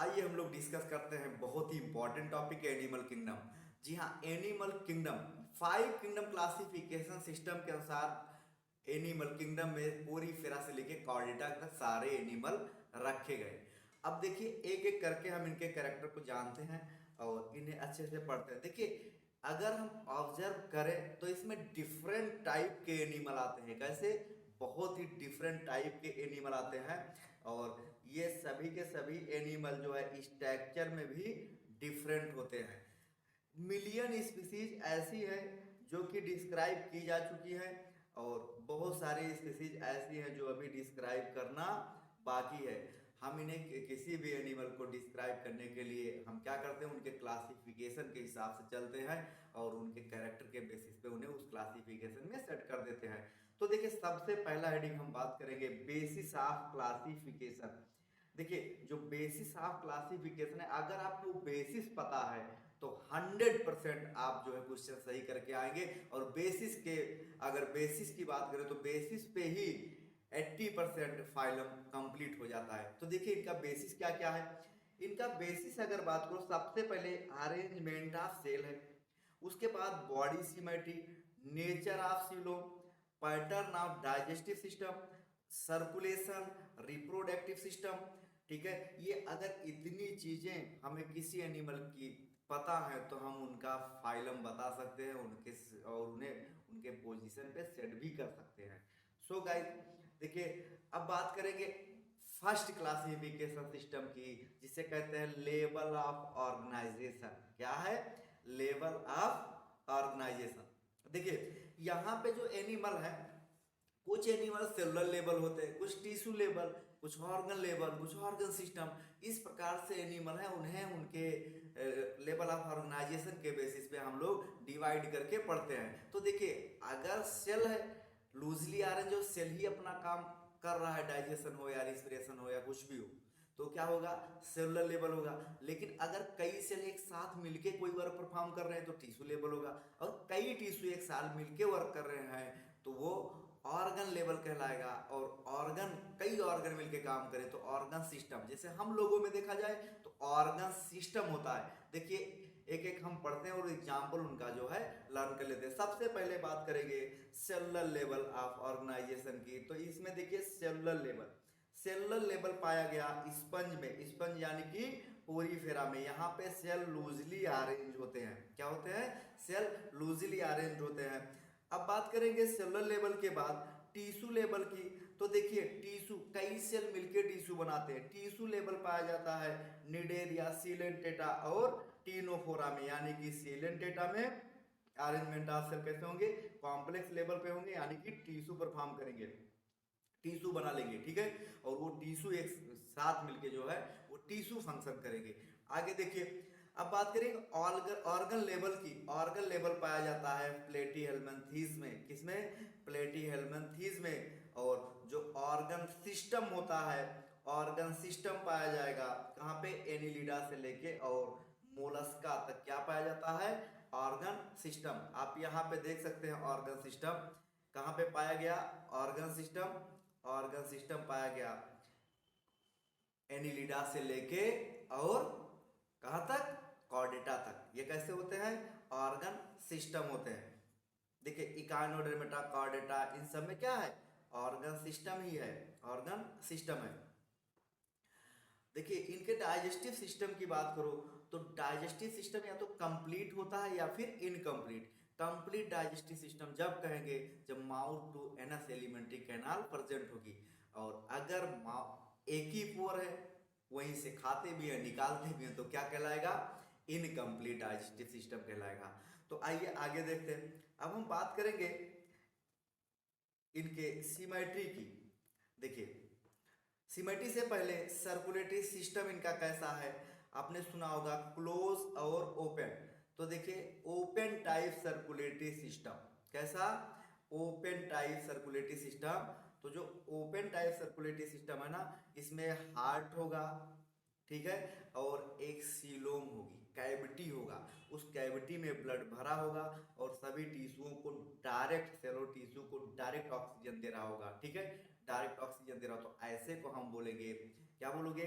आइए हम लोग डिस्कस करते हैं बहुत ही इंपॉर्टेंट टॉपिक एनिमल किंगडम। जी हाँ, animal kingdom 5 kingdom classification system के अनुसार एनिमल किंगडम में पूरी फिरा से लेके कॉर्डेटा तक सारे एनिमल रखे गए। अब देखिए एक एक करके हम इनके कैरेक्टर को जानते हैं और इन्हें अच्छे से पढ़ते हैं। देखिए अगर हम ऑब्जर्व करें तो इसमें डिफरेंट टाइप के एनिमल आते हैं। कैसे? बहुत ही डिफरेंट टाइप के एनिमल आते हैं और ये सभी के सभी एनिमल जो है स्ट्रक्चर में भी डिफरेंट होते हैं। मिलियन स्पीसीज ऐसी है जो कि डिस्क्राइब की जा चुकी है और बहुत सारी स्पीसीज ऐसी हैं जो अभी डिस्क्राइब करना बाकी है। हम इन्हें किसी भी एनिमल को डिस्क्राइब करने के लिए हम क्या करते हैं, उनके क्लासिफिकेशन के हिसाब से चलते हैं और उनके कैरेक्टर के बेसिस पे उन्हें उस क्लासिफिकेशन में सेट कर देते हैं। तो देखिए सबसे पहला हेडिंग हम बात करेंगे बेसिस ऑफ क्लासिफिकेशन। देखिए जो बेसिस ऑफ क्लासिफिकेशन है, अगर आपको बेसिस पता है तो 100% आप जो है क्वेश्चन सही करके आएंगे। और बेसिस के, अगर बेसिस की बात करें तो बेसिस पे ही 80% फाइलम कंप्लीट हो जाता है। तो देखिए इनका बेसिस क्या क्या है। इनका बेसिस अगर बात करो, सबसे पहले अरेंजमेंट ऑफ सेल है, उसके बाद body symmetry, nature of coelom, pattern of digestive system, circulation, reproductive system. ठीक है, ये अगर इतनी चीजें हमें किसी एनिमल की पता है तो हम उनका फाइलम बता सकते हैं, उनके और उन्हें उनके पोजीशन पे सेट भी कर सकते हैं। सो गाइस देखिए अब बात करेंगे फर्स्ट क्लासिफिकेशन सिस्टम की, जिसे कहते हैं लेवल ऑफ ऑर्गेनाइजेशन। क्या है? Level of organization. देखिए यहाँ पे जो एनिमल है, कुछ एनिमल सेलुलर लेवल होते हैं, कुछ टिश्यू लेवल, कुछ ऑर्गन लेवल, कुछ ऑर्गन सिस्टम। इस प्रकार से एनिमल है, उन्हें उनके लेवल ऑफ ऑर्गेनाइजेशन के बेसिस पे हम लोग डिवाइड करके पढ़ते हैं। तो देखिए अगर सेल है, लूजली अरेंज हो, सेल ही अपना काम कर रहा है, डाइजेशन हो या रिस्पिरेशन हो या कुछ भी हो, तो क्या होगा? सेलुलर लेवल होगा। लेकिन अगर कई सेल एक साथ मिलके कोई वर्क परफॉर्म कर रहे हैं तो टिश्यू लेवल होगा। और कई टिश्यू एक साथ मिलके वर्क कर रहे हैं तो वो ऑर्गन लेवल कहलाएगा। और ऑर्गन, कई ऑर्गन मिलके काम करें तो ऑर्गन सिस्टम। जैसे हम लोगों में देखा जाए तो ऑर्गन सिस्टम होता है। देखिए एक एक हम पढ़ते हैं और एग्जाम्पल उनका जो है लर्न कर लेते हैं। सबसे पहले बात करेंगे सेलुलर लेवल ऑफ ऑर्गेनाइजेशन की। तो इसमें देखिए सेलुलर लेवल, सेलुलर लेवल पाया गया स्पंज में। स्पंज यानी कि पोरीफेरा में। यहाँ पे सेल लूजली अरेंज होते हैं। क्या होते हैं? सेल लूजली अरेंज होते हैं। अब बात करेंगे सेलुलर लेवल के बाद टिश्यू लेवल की। तो देखिए टिश्यू, कई सेल मिलकर टिश्यू बनाते हैं। टिश्यू लेवल पाया जाता है निडेरिया, सीलेंटेटा और टीनोफोरा में। यानी कि सीलेंटेटा में अरेंजमेंट ऑफ सेल कैसे होंगे? कॉम्प्लेक्स लेवल पे होंगे, यानी कि टिश्यू परफॉर्म करेंगे, टिश्यू बना लेंगे। ठीक है, और वो टिश्यू एक साथ मिलके जो है वो टिश्यू फंक्शन करेंगे। आगे देखिए अब बात करेंगे ऑर्गन ऑर्गन लेवल की। ऑर्गन लेवल पाया जाता है प्लेटीहेल्मिन्थेस में। किसमें? प्लेटीहेल्मिन्थेस में। और जो ऑर्गन सिस्टम होता है, ऑर्गन सिस्टम पाया जाएगा कहाँ पे? एनिलिडा से लेके और मोलस्का तक क्या पाया जाता है? Organ system. आप यहाँ पे देख सकते हैं ऑर्गन सिस्टम कहाँ पे पाया गया। ऑर्गन सिस्टम, ऑर्गन सिस्टम पाया गया एनिलिडा से लेके और कहाँ तक? कॉर्डेटा तक। ये कैसे होते हैं? ऑर्गन सिस्टम होते हैं। देखिए इकानोडर्मेटा, कॉर्डेटा, इन सब में क्या है? ऑर्गन सिस्टम ही है, ऑर्गन सिस्टम है। देखिए इनके डाइजेस्टिव सिस्टम की बात करो तो डाइजेस्टिव सिस्टम या तो कंप्लीट होता है या फिर इनकम्प्लीट। कंप्लीट डाइजेस्टिव सिस्टम जब कहेंगे जब mouth to anus alimentary canal present होगी। और अगर एक ही पोर है, वहीं से खाते भी हैं निकालते भी हैं, तो क्या कहलाएगा? इनकम्प्लीट डाइजेस्टिव सिस्टम कहलाएगा। तो आइए आगे देखते हैं। अब हम बात करेंगे इनके सिमेट्री की। देखिए सिमेट्री से पहले सर्कुलेटरी सिस्टम इनका कैसा है? आपने सुना होगा क्लोज और ओपन। तो देखिए ओपन टाइप सर्कुलेटरी सिस्टम। कैसा? Open type circulatory system. तो जो ओपन टाइप सर्कुलेटरी सिस्टम है ना, इसमें हार्ट होगा, ठीक है, और एक सीलोम होगी, कैविटी होगा। उस कैविटी में ब्लड भरा होगा और सभी टिश्यूओं को डायरेक्ट, सेलो टिश्यू को डायरेक्ट ऑक्सीजन दे रहा होगा। ठीक है, डायरेक्ट ऑक्सीजन दे रहा हो तो ऐसे को हम बोलेंगे, क्या बोलोगे?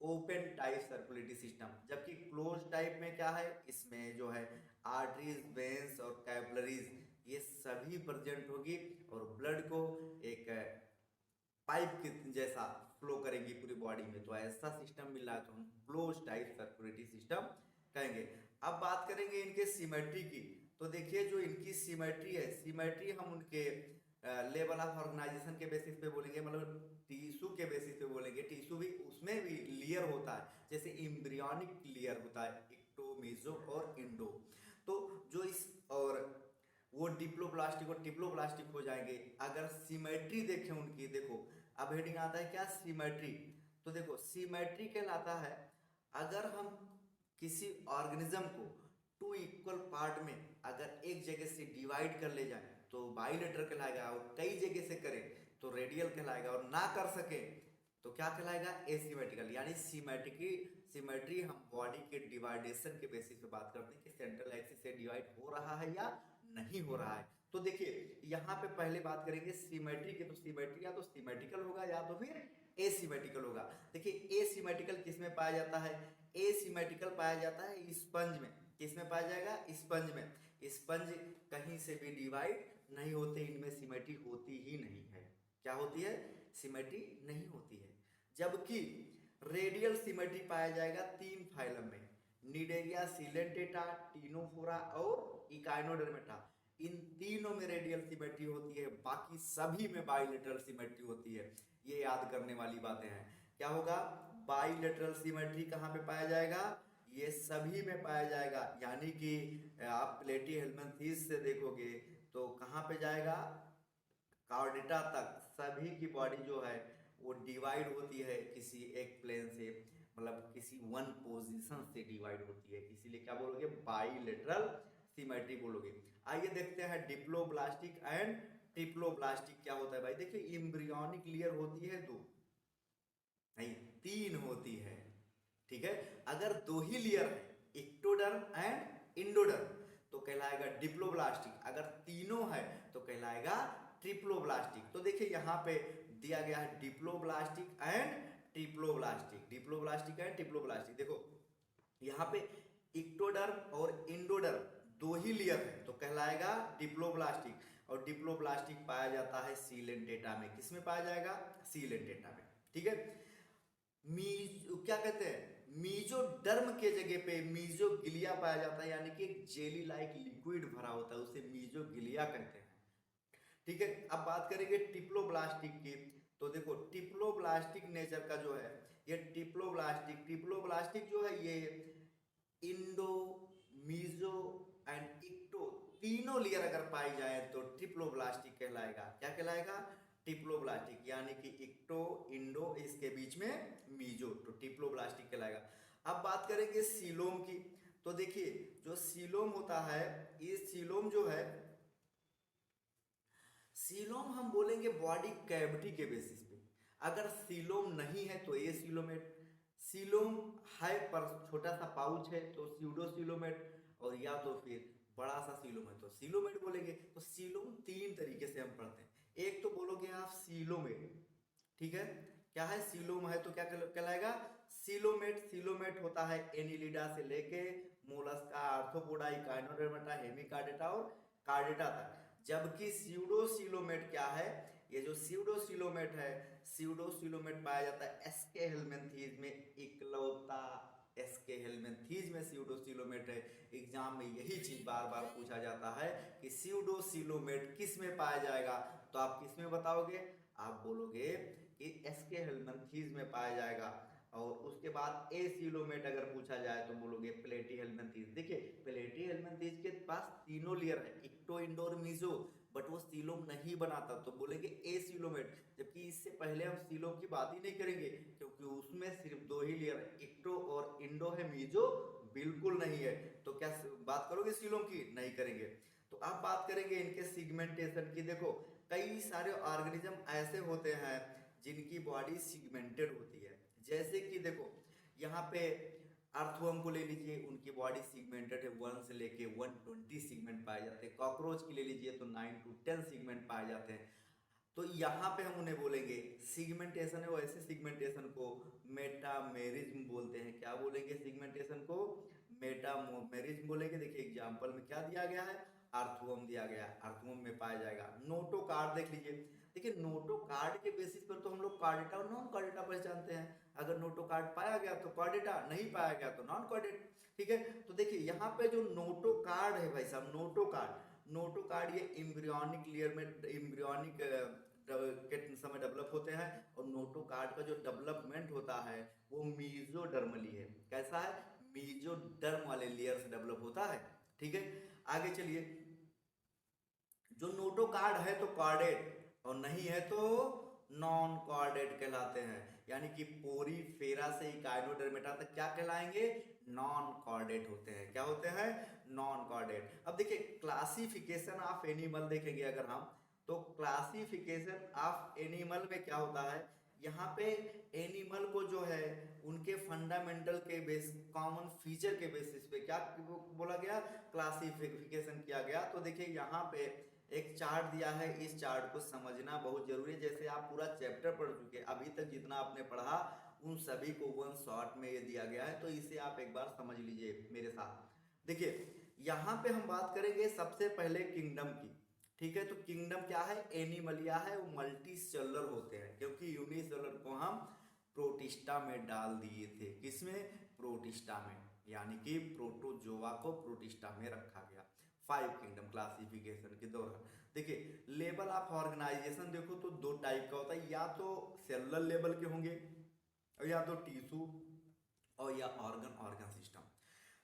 ओपन टाइप सर्कुलेटरी सिस्टम, जबकि क्लोज टाइप में क्या है, इसमें जो है आर्टरीज, वेन्स और कैपिलरीज ये सभी प्रेजेंट होगी और ब्लड को एक पाइप के जैसा फ्लो करेंगी पूरी बॉडी में। तो ऐसा सिस्टम मिल रहा है तो हम क्लोज टाइप सर्कुलेटरी सिस्टम कहेंगे। अब बात करेंगे इनके सिमेट्री की। तो देखिए जो इनकी सिमेट्री है, सिमेट्री हम उनके लेवल ऑफ ऑर्गेनाइजेशन के बेसिस पे बोलेंगे, मतलब टिश्यू के बेसिस पे बोलेंगे। टिश्यू भी उसमें भी लेयर होता है, जैसे एम्ब्रियोनिक लेयर होता है, इक्टो, मेसो और इंडो। तो जो इस और वो डिप्लोब्लास्टिक और टिप्लोब्लास्टिक हो जाएंगे। अगर सिमेट्री देखें उनकी, देखो अब हेडिंग आता है क्या, सिमेट्री। तो देखो सिमेट्री कहलाता है अगर हम किसी ऑर्गेनिज्म को टू इक्वल पार्ट में अगर एक जगह से डिवाइड कर ले जाए तो बाइलेटरल कहलाएगा, और कई जगह से करें तो रेडियल कहलाएगा, और ना कर सके तो क्या कहलाएगा, एसिमेट्रिकल। यानी सिमेट्री हम बॉडी के डिवाइडेशन के बेसिस पे बात करते हैं कि सेंट्रल एक्सिस से डिवाइड हो रहा है या नहीं हो रहा है। तो देखिए यहाँ पे पहले बात करेंगे सिमेट्री की। तो सिमेट्री या तो सिमेट्रिकल होगा या तो फिर एसिमेट्रिकल होगा। देखिए एसिमेट्रिकल किस में पाया जाता है, एसिमेट्रिकल पाया जाता है स्पंज में। किस में पाया जाएगा, स्पंज में। स्पंज कहीं से भी डिवाइड नहीं होते, इनमें सिमेट्री होती ही नहीं है। क्या होती है, सिमेट्री नहीं होती है। जबकि रेडियल सिमेट्री पाया जाएगा तीन फाइलम में, निडेरिया, सिलेंटेटा, टिनोफोरा और इकाइनोडर्मेटा। इन तीनों में रेडियल सिमेट्री होती है, बाकी सभी में बाइलेटरल सिमेट्री होती है। ये याद करने वाली बातें हैं। क्या होगा, बाइलेटरल सिमेट्री कहाँ पे पाया जाएगा, ये सभी में पाया जाएगा। यानी कि आप प्लेटीहेल्मिन्थेस से देखोगे तो कहाँ पे जाएगा, कार्डेटा तक सभी की बॉडी जो है वो डिवाइड होती है किसी एक प्लेन से, मतलब किसी वन पोजीशन से डिवाइड होती है, इसीलिए क्या बोलोगे, बाइलेटरल सिमेट्री बोलोगे। आइए देखते हैं डिप्लोब्लास्टिक एंड ट्रिप्लोब्लास्टिक क्या होता है। भाई देखिए एम्ब्रियोनिक लेयर होती है दो, नहीं तीन होती है, ठीक है। अगर दो ही लेयर है, इक्टोडर्म एंड इंडोडर्म, तो कहलाएगा डिप्लोब्लास्टिक। अगर तीनों है तो कहलाएगा ट्रिप्लोब्लास्टिक। तो देखिए यहाँ पे दिया गया है diploblastic and triploblastic, diploblastic and triploblastic. देखो यहाँ पे इक्टोडर्म और इंडोडर्म दो ही लेयर है तो कहलाएगा डिप्लोब्लास्टिक, और डिप्लोब्लास्टिक पाया जाता है सीलेंटेटा में। किसमें पाया जाएगा, सीलेंटेटा में, ठीक है। क्या कहते हैं, मीजोडर्म के जगह पे मीजोगिलिया पाया जाता है, यानी कि एक जेली लाइक लिक्विड भरा होता है, उसे मीजोगिलिया कहते हैं, ठीक है। अब बात करेंगे टिप्लोब्लास्टिक की। तो देखो टिप्लोब्लास्टिक नेचर का जो है, ये टिप्लोब्लास्टिक जो है ये इंडो, मीजो एंड इक्टो तीनों लेयर अगर पाई जाए तो ट्रिप्लोब्लास्टिक कहलाएगा। क्या कहलाएगा, टिप्लोब्लास्टिक। यानी कि इक्टो, इंडो, इसके बीच में मीजो, तो टिप्लोब्लास्टिक कहलाएगा। अब बात करेंगे सीलोम की। तो देखिए जो सीलोम होता है, ये सीलोम जो है, सीलोम हम बोलेंगे बॉडी कैविटी के बेसिस पे। अगर सीलोम नहीं है तो ए सीलोमेट, सीलोम है पर छोटा सा पाउच है तो स्यूडोसीलोमेट, और या तो फिर बड़ा सा सीलोम है तो सीलोमेट बोलेंगे। तो सीलोम तीन तरीके से हम पढ़ते हैं। एक तो बोलोगे आप सीलोमेट, ठीक है। क्या है, सीलोम है तो क्या कहलाएगा, सीलोमेट। सीलोमेट होता है एनिलिडा से लेके मोलस्का, आर्थ्रोपोडा, इकाइनोडर्मेटा, हेमिकार्डेटा और कार्डेटा तक। जबकि स्यूडोसीलोमेट क्या है, ये जो स्यूडोसीलोमेट है, स्यूडोसीलोमेट पाया जाता है एस्के हेलमिन्थीज में, इकलौता एस्के हेलमिन्थीज में स्यूडोसीलोमेट है। एग्जाम में यही चीज बार बार पूछा जाता है कि स्यूडोसीलोमेट किस में पाया जाएगा, तो आप किस में बताओगे, आप बोलोगे कि एस्के हेलमिन्थीज में पाया जाएगा। और उसके बाद एसीलोमेट अगर पूछा जाए तो बोलोगे प्लेटीहेल्मिन्थीज। देखिए प्लेटीहेल्मिन्थीज के पास तीनों लेयर है, इक्टो, इंडो और मीजो, बट वो सीलोम नहीं बनाता तो बोलेंगे एसीलोमेट। जबकि इससे पहले हम सीलोम की बात ही नहीं करेंगे क्योंकि उसमें सिर्फ दो ही लेयर है, इक्टो और इंडो है, मीजो बिल्कुल नहीं है। तो क्या बात करोगे सीलोम की, नहीं करेंगे। तो अब बात करेंगे इनके सिगमेंटेशन की। देखो कई सारे ऑर्गेनिज्म ऐसे होते हैं जिनकी बॉडी सिगमेंटेड होती है, जैसे कि देखो यहाँ पे अर्थवर्म को ले लीजिए, उनकी बॉडी सिगमेंटेड है, 1 से लेके 120 सिगमेंट पाए जाते हैं। कॉकरोच की ले लीजिए तो 9 to 10 सिगमेंट पाए जाते हैं। तो यहाँ पे हम उन्हें बोलेंगे सिगमेंटेशन है, वैसे सिगमेंटेशन को मेटामेरिज्म बोलते हैं। क्या बोलेंगे? सिगमेंटेशन को मेटामेरिज्म बोलेंगे। देखिए एग्जाम्पल में क्या दिया गया है, अर्थवोम दिया गया है, अर्थवोम में पाया जाएगा। नोटोकार्ड देख लीजिए। देखिए नोटोकार्ड के बेसिस पर तो हम लोग कार्डेटा और नॉन कार्डेटा पहचानते हैं। अगर नोटोकार्ड पाया गया तो कार्डेटा, नहीं पाया गया तो नॉन कार्डेट। ठीक है, तो देखिए यहाँ पे जो नोटोकार्ड है भाई साहब, नोटोकार्ड ये इम्ब्रियोनिक लेयर में, इम्ब्रियोनिक के समय डेवलप होते हैं। और नोटोकार्ड का जो डेवलपमेंट होता है वो मीजोडर्मली है। कैसा है? मीजोडर्म वाले लेयर से डेवलप होता है। ठीक है, आगे चलिए। जो नोटोकार्ड है तो कॉर्डेट, और नहीं है तो नॉन कॉर्डेट कहलाते हैं। यानी कि पोरीफेरा से इकाइनोडर्मेटा तक क्या कहलाएंगे? नॉन कॉर्डेट होते हैं। क्या होते हैं? Non chordate. अब देखिए क्लासिफिकेशन ऑफ एनिमल देखेंगे अगर हम, तो क्लासिफिकेशन ऑफ एनिमल में क्या होता है, यहाँ पे एनिमल को जो है उनके फंडामेंटल के बेस, कॉमन फीचर के बेसिस पे क्या बोला गया, क्लासिफिकेशन किया गया। तो देखिए यहाँ पे एक चार्ट दिया है, इस चार्ट को समझना बहुत जरूरी है। जैसे आप पूरा चैप्टर पढ़ चुके, अभी तक जितना आपने पढ़ा उन सभी को वन शॉट में ये दिया गया है, तो इसे आप एक बार समझ लीजिए मेरे साथ। देखिए यहाँ पे हम बात करेंगे सबसे पहले किंगडम की। ठीक है, तो किंगडम क्या है? एनिमलिया है, वो मल्टी सेलुलर होते हैं, क्योंकि यूनिसेलुलर को हम प्रोटिस्टा में डाल दिए थे। किसमें? प्रोटिस्टा में, यानी कि प्रोटोजोआ को प्रोटिस्टा में रखा गया। 5 किंगडम क्लासिफिकेशन के दौरान। देखिए लेवल ऑफ ऑर्गेनाइजेशन देखो तो दो टाइप का होता है, या तो सेलुलर लेवल के होंगे, और या तो टिश्यू, और या ऑर्गन सिस्टम।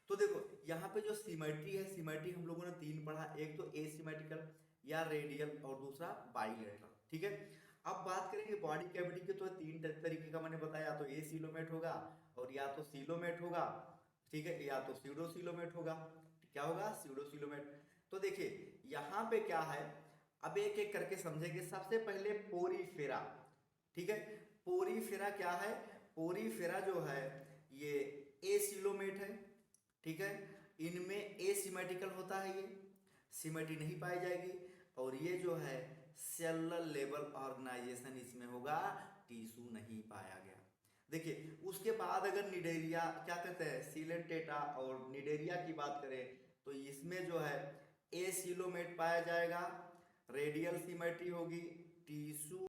तो देखो यहाँ पे जो सिमेट्री है, सिमेट्री हम लोगों ने 3 पढ़ा, एक तो एसिमेट्रिकल या रेडियल, और दूसरा बाइलेटरल। ठीक है, अब बात करेंगे बॉडी कैविटी के, तो 3 तरीके का मैंने बताया, तो एसिलोमेट होगा, और या तो सीलोमेट होगा, ठीक है, या तो सीडोसिलोमेट होगा। क्या होगा? सीडोसिलोमेट। तो देखिए यहाँ पे क्या है, अब एक एक करके समझेंगे। सबसे पहले पोरीफेरा। ठीक है, पोरीफेरा क्या है? पोरीफेरा जो है ये एसिलोमेट है। ठीक है, इनमें एसिमेट्रिकल होता है, ये सिमेट्री नहीं पाई जाएगी। और ये जो है सेलुलर लेवल ऑर्गेनाइजेशन इसमें होगा, टिश्यू नहीं पाया गया। देखिए उसके बाद अगर निडेरिया, क्या कहते हैं, सिलेंटेटा और निडेरिया की बात करें, तो इसमें जो है एसिलोमेट पाया जाएगा, रेडियल सिमेट्री होगी, टिश्यू